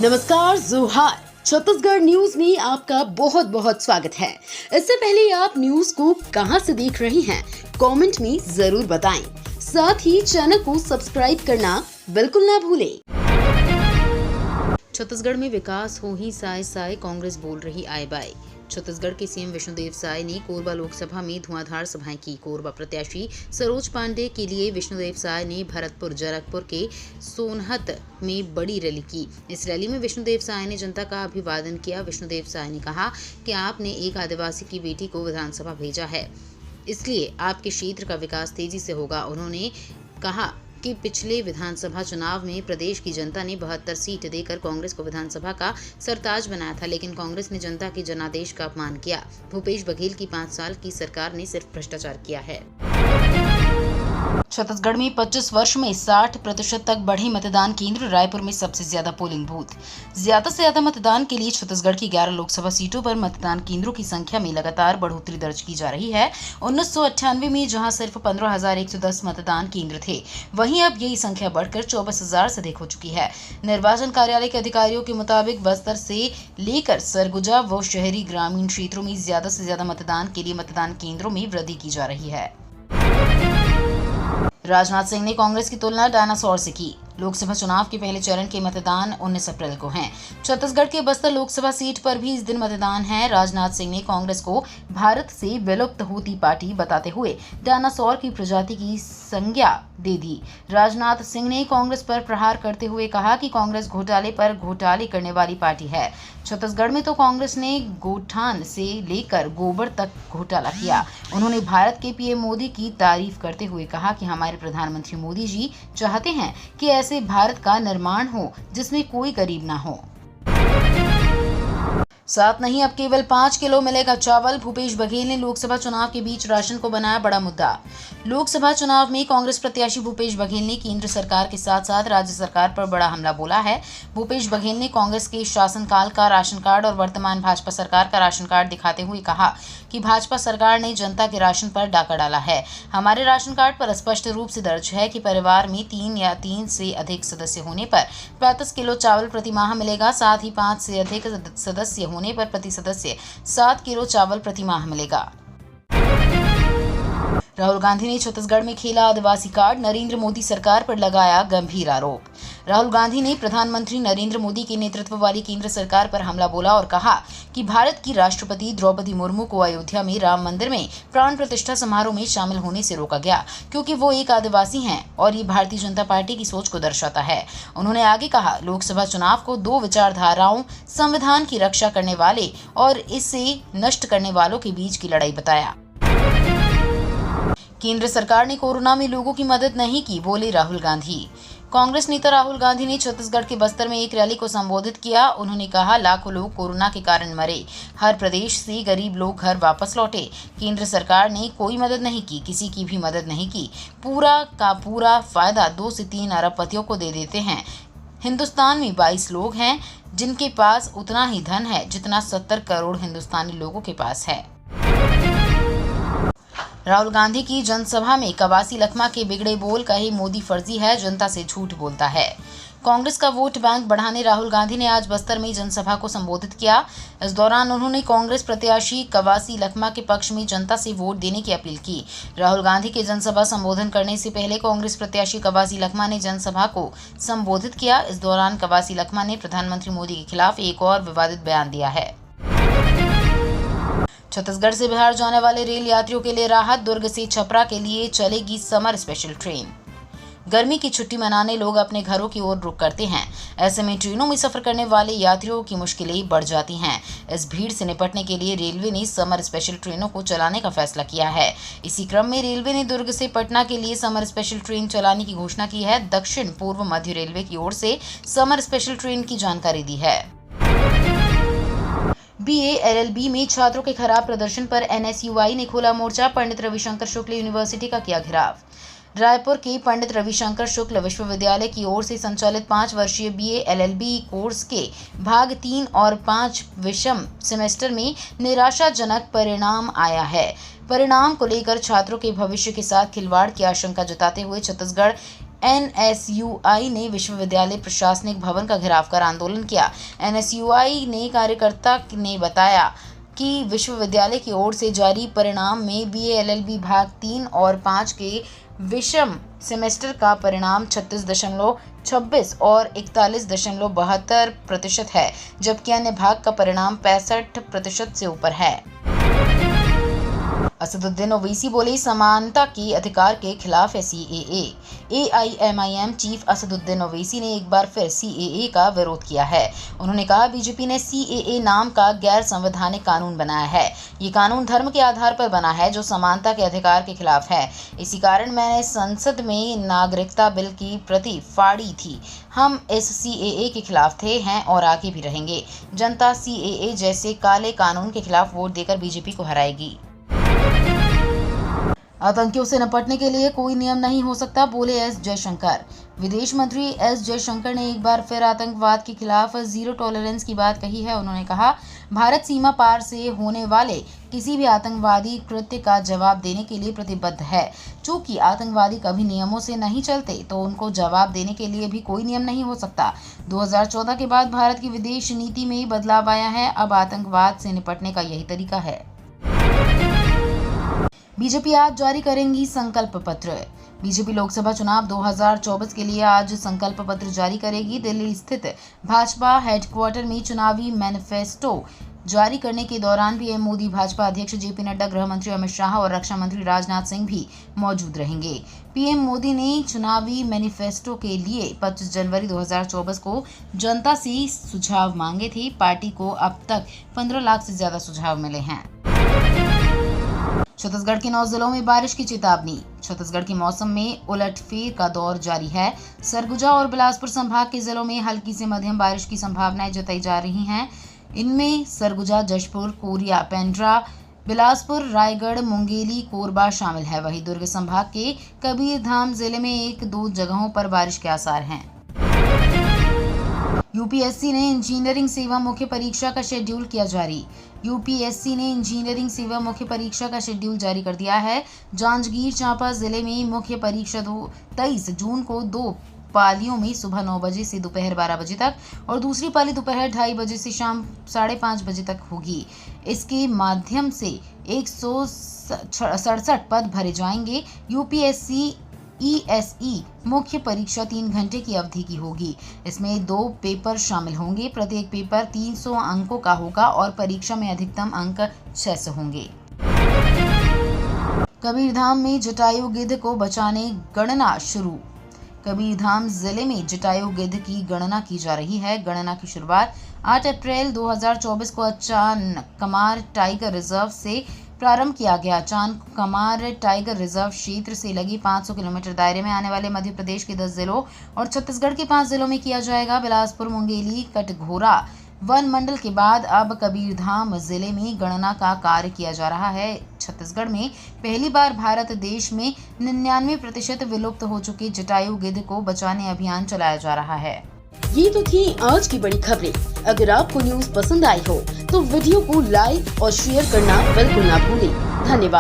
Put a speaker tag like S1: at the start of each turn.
S1: नमस्कार, जोहार। छत्तीसगढ़ न्यूज में आपका बहुत बहुत स्वागत है। इससे पहले आप न्यूज को कहां से देख रहे हैं, कमेंट में जरूर बताएं। साथ ही चैनल को सब्सक्राइब करना बिल्कुल ना भूलें। छत्तीसगढ़ में विकास हो ही साय साय, कांग्रेस बोल रही आय बाय। छत्तीसगढ़ के सीएम विष्णुदेव साय ने कोरबा लोकसभा में धुआंधार सभाएं की। कोरबा प्रत्याशी सरोज पांडे के लिए विष्णुदेव साय ने भरतपुर जरकपुर के सोनहत में बड़ी रैली की। इस रैली में विष्णुदेव साय ने जनता का अभिवादन किया। विष्णुदेव साय ने कहा कि आपने एक आदिवासी की बेटी को विधानसभा भेजा है, इसलिए आपके क्षेत्र का विकास तेजी से होगा। उन्होंने कहा कि पिछले विधानसभा चुनाव में प्रदेश की जनता ने 72 सीट देकर कांग्रेस को विधानसभा का सरताज बनाया था, लेकिन कांग्रेस ने जनता के जनादेश का अपमान किया। भूपेश बघेल की 5 साल की सरकार ने सिर्फ भ्रष्टाचार किया है। छत्तीसगढ़ में 25 वर्ष में 60% तक बढ़े मतदान केंद्र। रायपुर में सबसे ज्यादा पोलिंग बूथ। ज्यादा से ज्यादा मतदान के लिए छत्तीसगढ़ की 11 लोकसभा सीटों पर मतदान केंद्रों की संख्या में लगातार बढ़ोतरी दर्ज की जा रही है। 1998 में जहां सिर्फ 15,110 मतदान केंद्र थे, वहीं अब यही संख्या बढ़कर 24,000 से अधिक हो चुकी है। निर्वाचन कार्यालय के अधिकारियों के मुताबिक बस्तर से लेकर सरगुजा व शहरी ग्रामीण क्षेत्रों में ज्यादा से ज्यादा मतदान के लिए मतदान केंद्रों में वृद्धि की जा रही है। राजनाथ सिंह ने कांग्रेस की तुलना डायनासोर से की। लोकसभा चुनाव के पहले चरण के मतदान 19 अप्रैल को हैं। छत्तीसगढ़ के बस्तर लोकसभा सीट पर भी इस दिन मतदान है। राजनाथ सिंह ने कांग्रेस को भारत से विलुप्त होती पार्टी बताते हुए डायनासोर की प्रजाति की संज्ञा दे दी। राजनाथ सिंह ने कांग्रेस पर प्रहार करते हुए कहा कि कांग्रेस घोटाले पर घोटाले करने वाली पार्टी है। छत्तीसगढ़ में तो कांग्रेस ने गोठान से लेकर गोबर तक घोटाला किया। उन्होंने भारत के पीएम मोदी की तारीफ करते हुए कहा कि हमारे प्रधानमंत्री मोदी जी चाहते हैं कि ऐसे भारत का निर्माण हो जिसमें कोई गरीब ना हो। साथ नहीं, अब केवल 5 किलो मिलेगा चावल। भूपेश बघेल ने लोकसभा चुनाव के बीच राशन को बनाया बड़ा मुद्दा। लोकसभा चुनाव में कांग्रेस प्रत्याशी भूपेश बघेल ने केंद्र सरकार के साथ साथ राज्य सरकार पर बड़ा हमला बोला है। भूपेश बघेल ने कांग्रेस के शासनकाल का राशन कार्ड और वर्तमान भाजपा सरकार का राशन कार्ड दिखाते हुए कहा कि भाजपा सरकार ने जनता के राशन पर डाका डाला है। हमारे राशन कार्ड पर स्पष्ट रूप से दर्ज है कि परिवार में 3 या 3 से अधिक सदस्य होने पर 35 किलो चावल प्रति माह मिलेगा। साथ ही 5 से अधिक सदस्य होने पर प्रति सदस्य 7 किलो चावल प्रति माह मिलेगा। राहुल गांधी ने छत्तीसगढ़ में खेला आदिवासी कार्ड। नरेंद्र मोदी सरकार पर लगाया गंभीर आरोप। राहुल गांधी ने प्रधानमंत्री नरेंद्र मोदी के नेतृत्व वाली केंद्र सरकार पर हमला बोला और कहा कि भारत की राष्ट्रपति द्रौपदी मुर्मू को अयोध्या में राम मंदिर में प्राण प्रतिष्ठा समारोह में शामिल होने से रोका गया क्योंकि वो एक आदिवासी हैं और ये भारतीय जनता पार्टी की सोच को दर्शाता है। उन्होंने आगे कहा, लोकसभा चुनाव को 2 विचारधाराओं, संविधान की रक्षा करने वाले और इसे नष्ट करने वालों के बीच की लड़ाई बताया। केंद्र सरकार ने कोरोना में लोगों की मदद नहीं की, बोले राहुल गांधी। कांग्रेस नेता राहुल गांधी ने छत्तीसगढ़ के बस्तर में एक रैली को संबोधित किया। उन्होंने कहा, लाखों लोग कोरोना के कारण मरे, हर प्रदेश से गरीब लोग घर वापस लौटे। केंद्र सरकार ने कोई मदद नहीं की, किसी की भी मदद नहीं की। पूरा का पूरा फायदा 2 से 3 अरबपतियों को दे देते हैं। हिंदुस्तान में 22 लोग हैं जिनके पास उतना ही धन है जितना 70 करोड़ हिंदुस्तानी लोगों के पास है। राहुल गांधी की जनसभा में कवासी लखमा के बिगड़े बोल, कहे मोदी फर्जी है, जनता से झूठ बोलता है। कांग्रेस का वोट बैंक बढ़ाने राहुल गांधी ने आज बस्तर में जनसभा को संबोधित किया। इस दौरान उन्होंने कांग्रेस प्रत्याशी कवासी लखमा के पक्ष में जनता से वोट देने की अपील की। राहुल गांधी के जनसभा संबोधन करने से पहले कांग्रेस प्रत्याशी कवासी लखमा ने जनसभा को संबोधित किया। इस दौरान कवासी लखमा ने प्रधानमंत्री मोदी के खिलाफ एक और विवादित बयान दिया है। छत्तीसगढ़ से बिहार जाने वाले रेल यात्रियों के लिए राहत। दुर्ग से छपरा के लिए चलेगी समर स्पेशल ट्रेन। गर्मी की छुट्टी मनाने लोग अपने घरों की ओर रुख करते हैं। ऐसे में ट्रेनों में सफर करने वाले यात्रियों की मुश्किलें बढ़ जाती हैं। इस भीड़ से निपटने के लिए रेलवे ने समर स्पेशल ट्रेनों को चलाने का फैसला किया है। इसी क्रम में रेलवे ने दुर्ग से पटना के लिए समर स्पेशल ट्रेन चलाने की घोषणा की है। दक्षिण पूर्व मध्य रेलवे की ओर से समर स्पेशल ट्रेन की जानकारी दी है। बीए एलएलबी में छात्रों के खराब प्रदर्शन पर एनएसयूआई ने खोला मोर्चा। पंडित रविशंकर शुक्ल यूनिवर्सिटी का किया घेराव। रायपुर के पंडित रविशंकर शुक्ल विश्वविद्यालय की ओर से संचालित 5 वर्षीय बीए एलएलबी कोर्स के भाग 3 और 5 विषम सेमेस्टर में निराशाजनक परिणाम आया है। परिणाम को लेकर छात्रों के भविष्य के साथ खिलवाड़ की आशंका जताते हुए छत्तीसगढ़ NSUI ने विश्वविद्यालय प्रशासनिक भवन का घेराव कर आंदोलन किया। NSUI ने कार्यकर्ता ने बताया कि विश्वविद्यालय की ओर से जारी परिणाम में BA LLB भाग 3 और 5 के विषम सेमेस्टर का परिणाम 36.26 और 41.72% है, जबकि अन्य भाग का परिणाम 65% से ऊपर है। असदुद्दीन ओवैसी बोले, समानता के अधिकार के खिलाफ है CAA। AIMIM chief Asaduddin Owaisi ने एक बार फिर CAA का विरोध किया है। उन्होंने कहा, बीजेपी ने CAA नाम का गैर संवैधानिक कानून बनाया है। ये कानून धर्म के आधार पर बना है, जो समानता के अधिकार के खिलाफ है। इसी कारण मैंने संसद में नागरिकता बिल की प्रति फाड़ी थी। हम इस CAA के खिलाफ थे, हैं और आगे भी रहेंगे। जनता CAA जैसे काले कानून के खिलाफ वोट देकर बीजेपी को हराएगी। आतंकियों से निपटने के लिए कोई नियम नहीं हो सकता, बोले S जयशंकर। विदेश मंत्री S जयशंकर ने एक बार फिर आतंकवाद के खिलाफ जीरो टॉलरेंस की बात कही है। उन्होंने कहा, भारत सीमा पार से होने वाले किसी भी आतंकवादी कृत्य का जवाब देने के लिए प्रतिबद्ध है। चूंकि आतंकवादी कभी नियमों से नहीं चलते, तो उनको जवाब देने के लिए भी कोई नियम नहीं हो सकता। 2014 के बाद भारत की विदेश नीति में बदलाव आया है। अब आतंकवाद से निपटने का यही तरीका है। बीजेपी आज जारी करेंगी संकल्प पत्र। बीजेपी लोकसभा चुनाव 2024 के लिए आज संकल्प पत्र जारी करेगी। दिल्ली स्थित भाजपा हेडक्वार्टर में चुनावी मैनिफेस्टो जारी करने के दौरान पीएम मोदी, भाजपा अध्यक्ष JP नड्डा, गृह मंत्री अमित शाह और रक्षा मंत्री राजनाथ सिंह भी मौजूद रहेंगे। पीएम मोदी ने चुनावी मैनिफेस्टो के लिए 25 जनवरी 2024 को जनता से सुझाव मांगे थे। पार्टी को अब तक 15 लाख से ज्यादा सुझाव मिले हैं। छत्तीसगढ़ के 9 जिलों में बारिश की चेतावनी। छत्तीसगढ़ के मौसम में उलटफेर का दौर जारी है। सरगुजा और बिलासपुर संभाग के जिलों में हल्की से मध्यम बारिश की संभावनाएं जताई जा रही हैं। इनमें सरगुजा, जशपुर, कोरिया, पेंड्रा, बिलासपुर, रायगढ़, मुंगेली, कोरबा शामिल है। वहीं दुर्ग संभाग के कबीरधाम जिले में 1-2 जगहों पर बारिश के आसार हैं। यूपीएससी ने इंजीनियरिंग सेवा मुख्य परीक्षा का शेड्यूल किया जारी। यूपीएससी ने इंजीनियरिंग सेवा मुख्य परीक्षा का शेड्यूल जारी कर दिया है। जांजगीर चांपा जिले में मुख्य परीक्षा 23 जून को 2 पालियों में सुबह 9 बजे से दोपहर 12 बजे तक और दूसरी पाली दोपहर 2:30 बजे से शाम 5:30 बजे तक होगी। इसके माध्यम से 167 पद भरे जाएंगे। यूपीएससी ESE मुख्य परीक्षा 3 घंटे की अवधि की होगी। इसमें 2 पेपर शामिल होंगे। प्रत्येक पेपर 300 अंकों का होगा और परीक्षा में अधिकतम अंक 600 होंगे। कबीरधाम में जटायु गिद्ध को बचाने गणना शुरू। कबीरधाम जिले में जटायु गिद्ध की गणना की जा रही है। गणना की शुरुआत 8 अप्रैल 2024 को चान कमार टाइगर रिजर्व से प्रारंभ किया गया। चान कमार टाइगर रिजर्व क्षेत्र से लगी 500 किलोमीटर दायरे में आने वाले मध्य प्रदेश के 10 जिलों और छत्तीसगढ़ के 5 जिलों में किया जाएगा। बिलासपुर, मुंगेली, कटघोरा वन मंडल के बाद अब कबीरधाम जिले में गणना का कार्य किया जा रहा है। छत्तीसगढ़ में पहली बार भारत देश में 99% विलुप्त हो चुके जटायु गिद्ध को बचाने अभियान चलाया जा रहा है।
S2: ये तो थी आज की बड़ी खबरें। अगर आपको न्यूज पसंद आई हो तो वीडियो को लाइक और शेयर करना बिल्कुल ना भूलें। धन्यवाद।